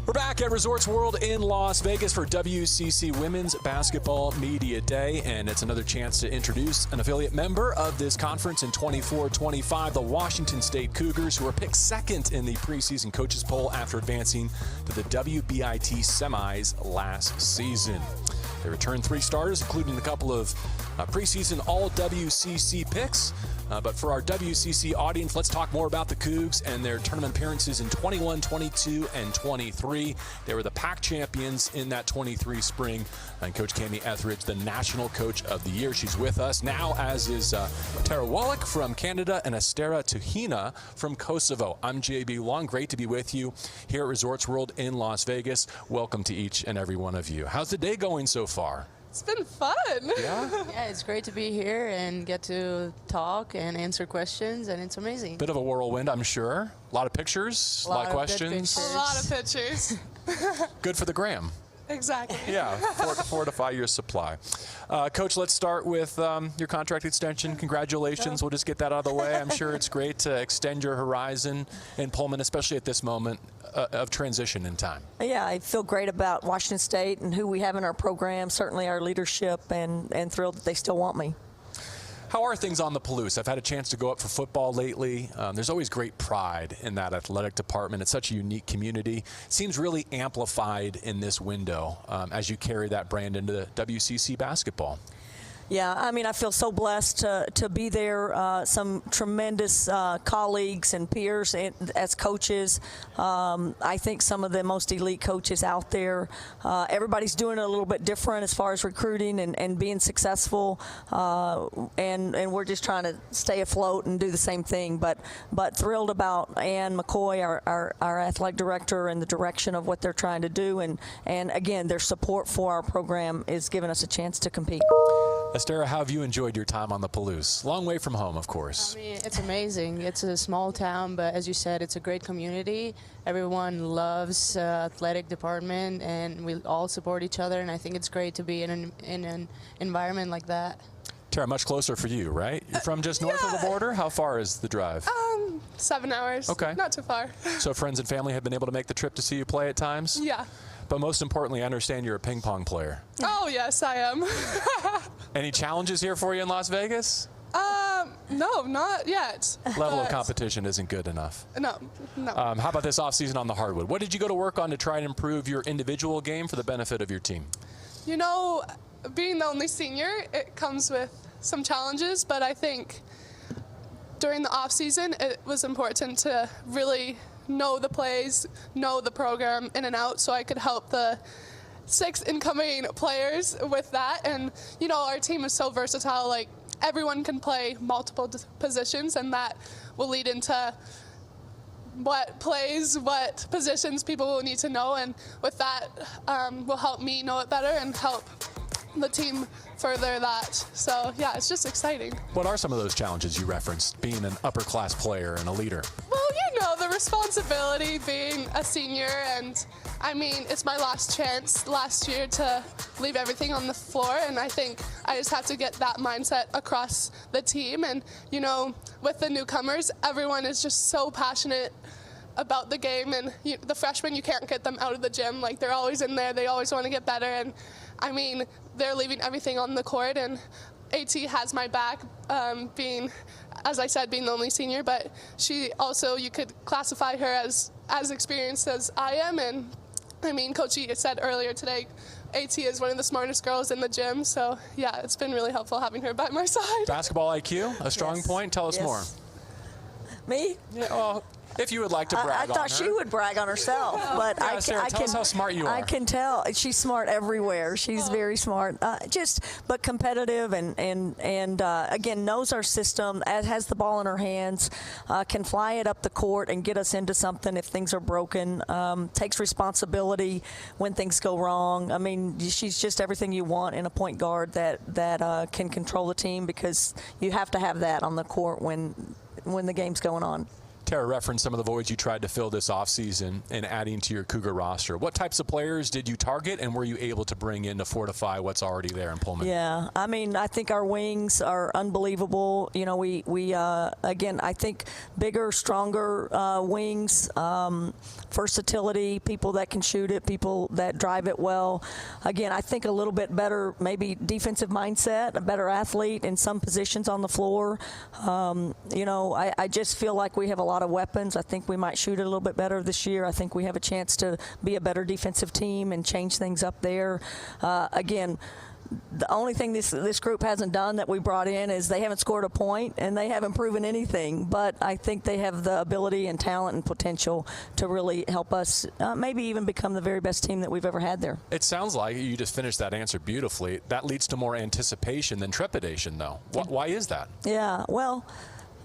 We're back at Resorts World in Las Vegas for WCC Women's Basketball Media Day, and it's another chance to introduce an affiliate member of this conference in 24-25, the Washington State Cougars, who were picked second in the preseason coaches poll after advancing to the WBIT semis last season. They returned 3 starters, including a couple of preseason all-WCC picks. But for our WCC audience, let's talk more about the Cougs and their tournament appearances in 21, 22, and 23. They were the PAC champions in that 23 spring. And Coach Kamie Ethridge, the National Coach of the Year. She's with us now, as is Tara Wallack from Canada and Astera Tuhina from Kosovo. I'm JB Long. Great to be with you here at Resorts World in Las Vegas. Welcome to each and every one of you. How's the day going so far? It's been fun. Yeah? Yeah, it's great to be here and get to talk and answer questions, and it's amazing. Bit of a whirlwind, I'm sure. A lot of pictures, a lot of questions. A lot of pictures. Good for the gram. Exactly. Yeah, fortify your supply. Coach, let's start with your contract extension. Congratulations. We'll just get that out of the way. I'm sure it's great to extend your horizon in Pullman, especially at this moment of transition in time. Yeah, I feel great about Washington State and who we have in our program, certainly our leadership, and thrilled that they still want me. How are things on the Palouse? I've had a chance to go up for football lately. There's always great pride in that athletic department. It's such a unique community. It seems really amplified in this window as you carry that brand into the WCC basketball. Yeah, I mean, I feel so blessed to be there. Some tremendous colleagues and peers as coaches. I think some of the most elite coaches out there. Everybody's doing it a little bit different as far as recruiting and being successful. And we're just trying to stay afloat and do the same thing. But thrilled about Ann McCoy, our athletic director, and the direction of what they're trying to do. And again, their support for our program is giving us a chance to compete. Astera, how have you enjoyed your time on the Palouse? Long way from home, of course. I mean, it's amazing. It's a small town, but as you said, it's a great community. Everyone loves athletic department, and we all support each other, and I think it's great to be in an environment like that. Tara, much closer for you, right? You're from just north of the border? How far is the drive? 7 hours. Okay. Not too far. So friends and family have been able to make the trip to see you play at times? Yeah. But most importantly, I understand you're a ping pong player. Oh, yes, I am. Any challenges here for you in Las Vegas? No, not yet. Level of competition isn't good enough. No. How about this offseason on the hardwood? What did you go to work on to try and improve your individual game for the benefit of your team? You know, being the only senior, it comes with some challenges, but I think during the off-season, it was important to really know the plays, know the program in and out, so I could help the 6 incoming players with that. And, you know, our team is so versatile, like, everyone can play multiple positions, and that will lead into what plays, what positions people will need to know, and with that will help me know it better and help the team further that. So yeah, it's just exciting. What are some of those challenges you referenced, being an upper class player and a leader? Well, you know, the responsibility being a senior, and I mean, it's my last chance last year to leave everything on the floor, and I think I just have to get that mindset across the team. And you know, with the newcomers, everyone is just so passionate about the game, and the freshmen, you can't get them out of the gym. Like, they're always in there, they always want to get better, and I mean, they're leaving everything on the court, and AT has my back, being, as I said, being the only senior, but she also, you could classify her as experienced as I am. And I mean, Coach E said earlier today, AT is one of the smartest girls in the gym, so yeah, it's been really helpful having her by my side. Basketball IQ, a strong Yes. point. Tell us more. Me? Yeah, well, if you would like to brag on her. I thought she would brag on herself, but Yeah, I Sarah, tell us how smart you are. I can tell she's smart everywhere. She's very smart, but competitive, and again, knows our system, has the ball in her hands, can fly it up the court and get us into something if things are broken. Takes responsibility when things go wrong. I mean, she's just everything you want in a point guard that can control the team, because you have to have that on the court when the game's going on. Tara referenced some of the voids you tried to fill this offseason and adding to your Cougar roster. What types of players did you target, and were you able to bring in to fortify what's already there in Pullman? Yeah, I mean, I think our wings are unbelievable. You know, we again, I think bigger, stronger wings, versatility, people that can shoot it, people that drive it well. Again, I think a little bit better, maybe defensive mindset, a better athlete in some positions on the floor. You know, I just feel like we have a lot of weapons. I think we might shoot it a little bit better this year. I think we have a chance to be a better defensive team and change things up there. Again, the only thing this group hasn't done that we brought in is they haven't scored a point and they haven't proven anything. But I think they have the ability and talent and potential to really help us maybe even become the very best team that we've ever had there. It sounds like you just finished that answer beautifully. That leads to more anticipation than trepidation, though. Why is that? Yeah, well,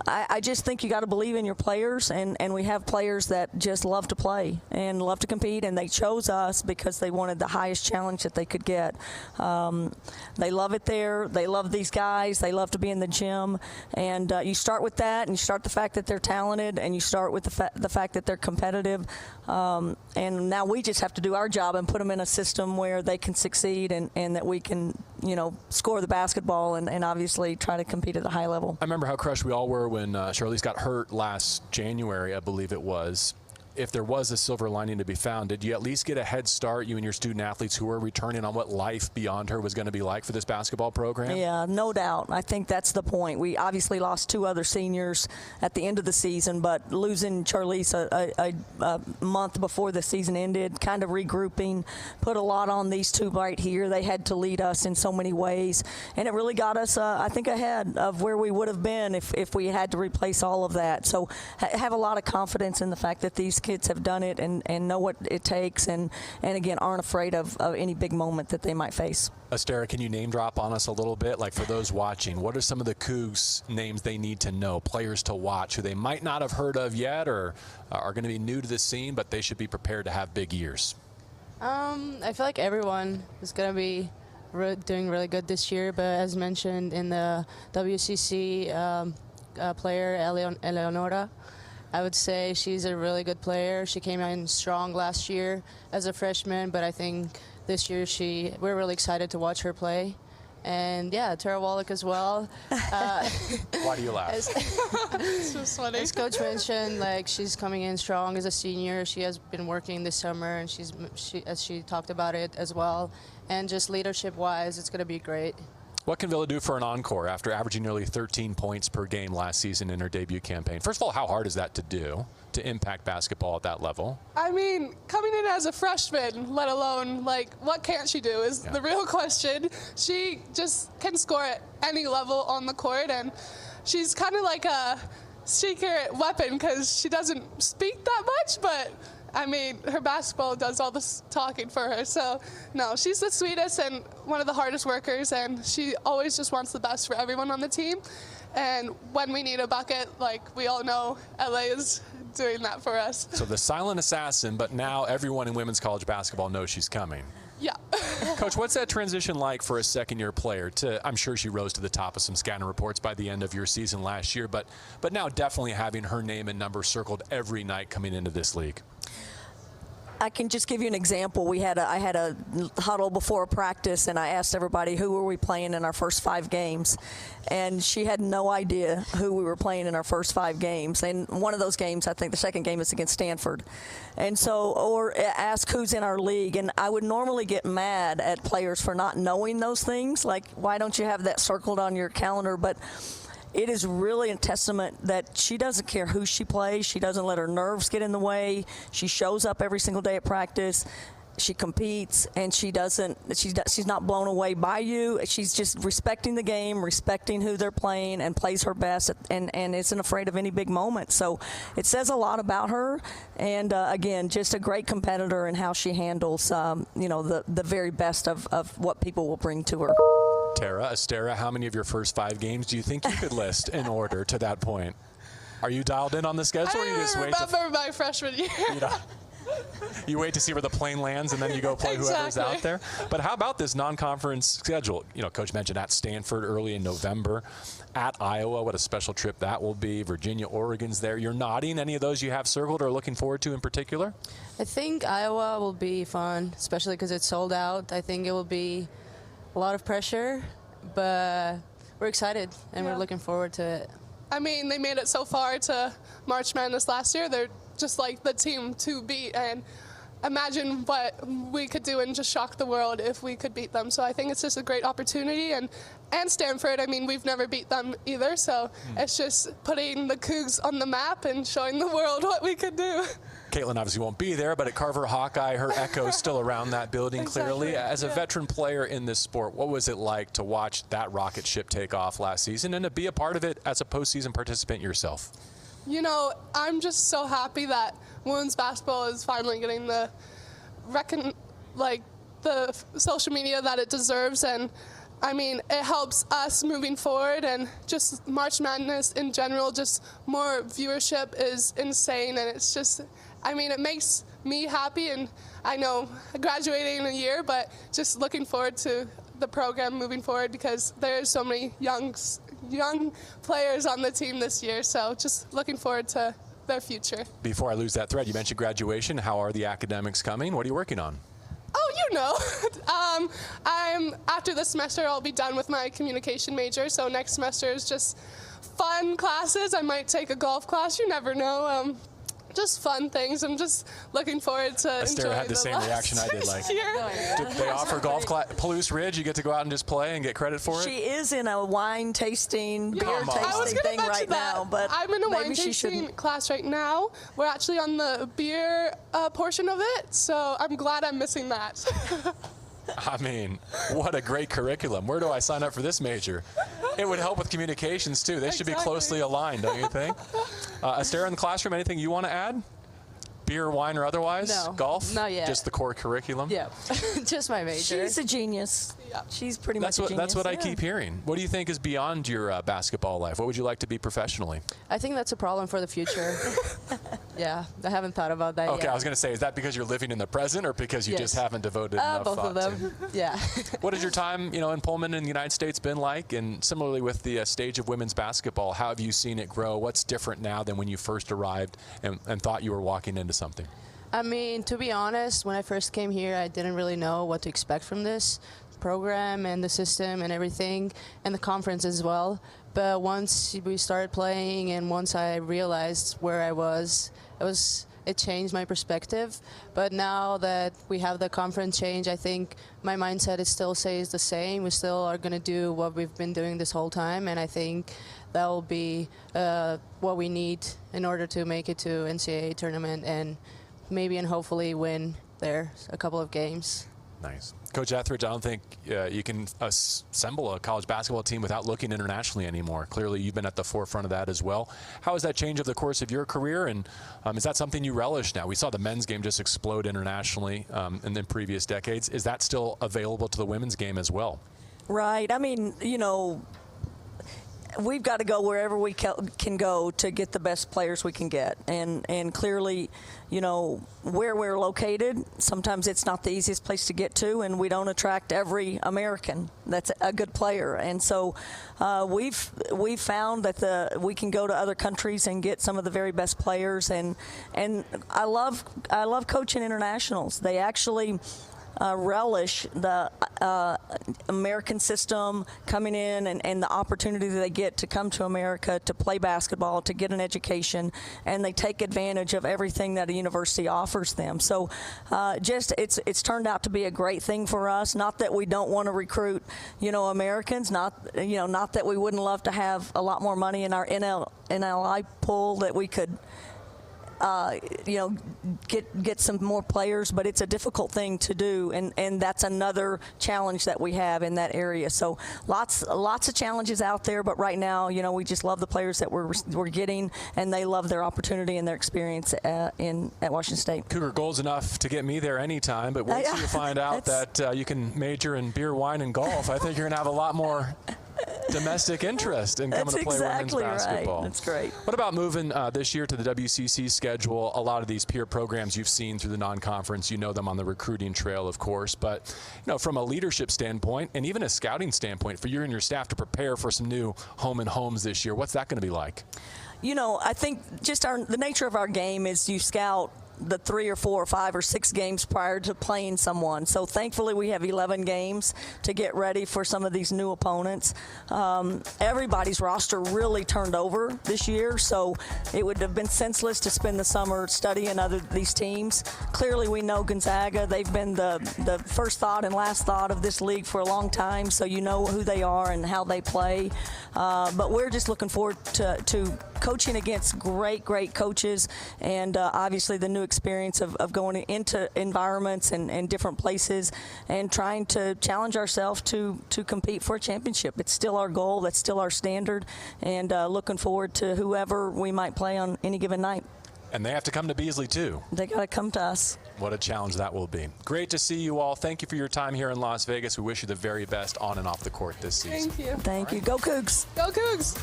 I just think you got to believe in your players, and we have players that just love to play and love to compete, and they chose us because they wanted the highest challenge that they could get. They love it there. They love these guys. They love to be in the gym, and you start with that, and you start the fact that they're talented, and you start with the fact that they're competitive, and now we just have to do our job and put them in a system where they can succeed and that we can, you know, score the basketball and obviously try to compete at a high level. I remember how crushed we all were when Charlize got hurt last January, I believe it was. If there was a silver lining to be found, did you at least get a head start, you and your student athletes who were returning, on what life beyond her was going to be like for this basketball program? Yeah, no doubt. I think that's the point. We obviously lost 2 other seniors at the end of the season, but losing Charlize a month before the season ended, kind of regrouping, put a lot on these 2 right here. They had to lead us in so many ways, and it really got us, I think, ahead of where we would have been if we had to replace all of that. So have a lot of confidence in the fact that these kids have done it and know what it takes and again aren't afraid of any big moment that they might face. Astera, can you name drop on us a little bit? Like, for those watching, what are some of the Cougs names they need to know, players to watch who they might not have heard of yet or are going to be new to the scene, but they should be prepared to have big years? I feel like everyone is going to be doing really good this year, but as mentioned in the WCC player, Eleonora, I would say she's a really good player. She came in strong last year as a freshman, but I think this year we're really excited to watch her play. And yeah, Tara Wallack as well. Why do you laugh? It's just funny. As Coach mentioned, like, she's coming in strong as a senior. She has been working this summer, and as she talked about it as well. And just leadership-wise, it's going to be great. What can Villa do for an encore after averaging nearly 13 points per game last season in her debut campaign? First of all, how hard is that to do, to impact basketball at that level? I mean, coming in as a freshman, let alone, like, what can't she do is the real question. She just can score at any level on the court, and she's kind of like a secret weapon because she doesn't speak that much, but I mean, her basketball does all this talking for her. So, no, she's the sweetest and one of the hardest workers, and she always just wants the best for everyone on the team. And when we need a bucket, like we all know, LA is doing that for us. So the silent assassin, but now everyone in women's college basketball knows she's coming. Yeah. Coach, what's that transition like for a second-year player? I'm sure she rose to the top of some scouting reports by the end of your season last year, but now definitely having her name and number circled every night coming into this league. I can just give you an example. I had a huddle before a practice, and I asked everybody who were we playing in our first 5 games, and she had no idea who we were playing in our first 5 games. And one of those games, I think the second game, is against Stanford. And so, or ask who's in our league, and I would normally get mad at players for not knowing those things, like, why don't you have that circled on your calendar? But it is really a testament that she doesn't care who she plays. She doesn't let her nerves get in the way. She shows up every single day at practice. She competes, and she's not blown away by you. She's just respecting the game, respecting who they're playing, and plays her best, and isn't afraid of any big moment. So it says a lot about her, and again, just a great competitor in how she handles the very best of what people will bring to her. Tara, Astera, how many of your first 5 games do you think you could list in order to that point? Are you dialed in on the schedule? I don't remember my freshman year. You wait to see where the plane lands, and then you go play whoever's out there. But how about this non-conference schedule? You know, Coach mentioned at Stanford early in November, at Iowa. What a special trip that will be. Virginia, Oregon's there. You're nodding. Any of those you have circled or looking forward to in particular? I think Iowa will be fun, especially because it's sold out. I think it will be a lot of pressure, but we're excited, and we're looking forward to it. I mean, they made it so far to March Madness last year. They're just like the team to beat, and imagine what we could do and just shock the world if we could beat them. So I think it's just a great opportunity. And Stanford, I mean, we've never beat them either, so it's just putting the Cougs on the map and showing the world what we could do. Caitlin obviously won't be there, but at Carver Hawkeye, her echo is still around that building, clearly. As a veteran player in this sport, what was it like to watch that rocket ship take off last season and to be a part of it as a postseason participant yourself? You know, I'm just so happy that women's basketball is finally getting the the social media that it deserves, and I mean, it helps us moving forward, and just March Madness in general, just more viewership is insane, and it's just, I mean, it makes me happy, and I know graduating in a year, but just looking forward to the program moving forward because there's so many young players on the team this year, so just looking forward to their future. Before I lose that thread, you mentioned graduation. How are the academics coming? What are you working on? Oh, you know, after this semester, I'll be done with my communication major, so next semester is just fun classes. I might take a golf class, you never know. Just fun things. I'm just looking forward to Astera had the same reaction I did. Like, did they offer golf class? Palouse Ridge, you get to go out and just play and get credit for it? She is in a wine tasting, beer tasting thing right now, but I'm in a wine tasting class right now. We're actually on the beer portion of it, so I'm glad I'm missing that. I mean, what a great curriculum. Where do I sign up for this major? It would help with communications, too. They should be closely aligned, don't you think? Astera, in the classroom, anything you want to add? Beer, wine, or otherwise? No. Golf? Not yet. Just the core curriculum? Yeah, just my major. She's a genius. Yeah. She's pretty much a genius. That's what I keep hearing. What do you think is beyond your basketball life? What would you like to be professionally? I think that's a problem for the future. Yeah, I haven't thought about that yet. Okay, I was going to say, is that because you're living in the present or because you just haven't devoted enough both thought of them. Yeah. What has your time, in Pullman in the United States been like? And similarly with the stage of women's basketball, how have you seen it grow? What's different now than when you first arrived and thought you were walking into something? I mean, to be honest, when I first came here, I didn't really know what to expect from this program and the system and everything, and the conference as well. But once we started playing and once I realized where I was, it changed my perspective. But now that we have the conference change, I think my mindset still stays the same. We still are going to do what we've been doing this whole time, and I think that will be what we need in order to make it to NCAA tournament and maybe and hopefully win there a couple of games. Nice. Coach Ethridge, I don't think you can assemble a college basketball team without looking internationally anymore. Clearly, you've been at the forefront of that as well. How has that changed over the course of your career, and is that something you relish now? We saw the men's game just explode internationally in the previous decades. Is that still available to the women's game as well? Right. I mean, we've got to go wherever we can go to get the best players we can get. And clearly, where we're located, sometimes it's not the easiest place to get to, and we don't attract every American that's a good player. And so we've found that we can go to other countries and get some of the very best players. And I love coaching internationals. They actually relish the American system coming in and the opportunity that they get to come to America to play basketball, to get an education, and they take advantage of everything that a university offers them. So it's turned out to be a great thing for us. Not that we don't want to recruit, Americans, not that we wouldn't love to have a lot more money in our NLI pool that we could get some more players, but it's a difficult thing to do, and that's another challenge that we have in that area. So lots of challenges out there, but right now, we just love the players that we're getting, and they love their opportunity and their experience at Washington State. Cougar goal's enough to get me there anytime, but once you find out that you can major in beer, wine, and golf, I think you're going to have a lot more domestic interest in coming to play exactly women's basketball. Right. That's great. What about moving this year to the WCC schedule? A lot of these peer programs you've seen through the non-conference, you know them on the recruiting trail, of course, but from a leadership standpoint and even a scouting standpoint for you and your staff to prepare for some new home and homes this year, what's that going to be like? I think just the nature of our game is you scout the 3 or 4 or 5 or 6 games prior to playing someone. So thankfully we have 11 games to get ready for some of these new opponents. Everybody's roster really turned over this year, so it would have been senseless to spend the summer studying these teams. Clearly we know Gonzaga. They've been the first thought and last thought of this league for a long time, so you know who they are and how they play. But we're just looking forward to coaching against great coaches, and obviously the new experience of going into environments and different places and trying to challenge ourselves to compete for a championship. It's still our goal. That's still our standard, and looking forward to whoever we might play on any given night. And they have to come to Beasley, too. They got to come to us. What a challenge that will be. Great to see you all. Thank you for your time here in Las Vegas. We wish you the very best on and off the court this season. Thank you. Thank you. Go Cougs. Go Cougs.